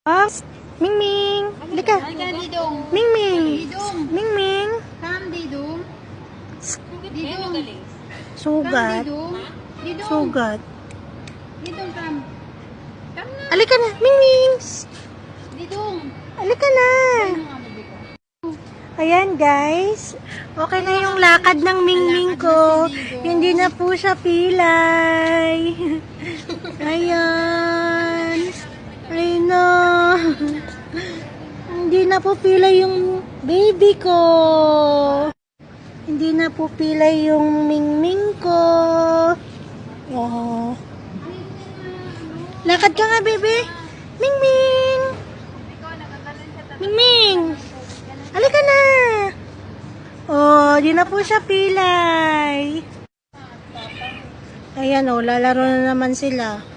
Ah, Mingming, halika. Halika, Didong. Mingming, Didong. Mingming. Come, Didong. Didong. Sugat. Didong. Didong. Sugat. Didong, come. Come na. Halika na, Mingming. Didong. Halika na. Ayan guys, okay na yung lakad ng Mingming ko. Hindi na po siya pilay. Ayan. Ayun na. Hindi na po pilay yung baby ko. Hindi na po pilay yung Mingming ko. Oh. Lakad ka nga, baby. Mingming. Mingming. Halika na. Oh, di na po siya pilay. Ayan oh, lalaro na naman sila.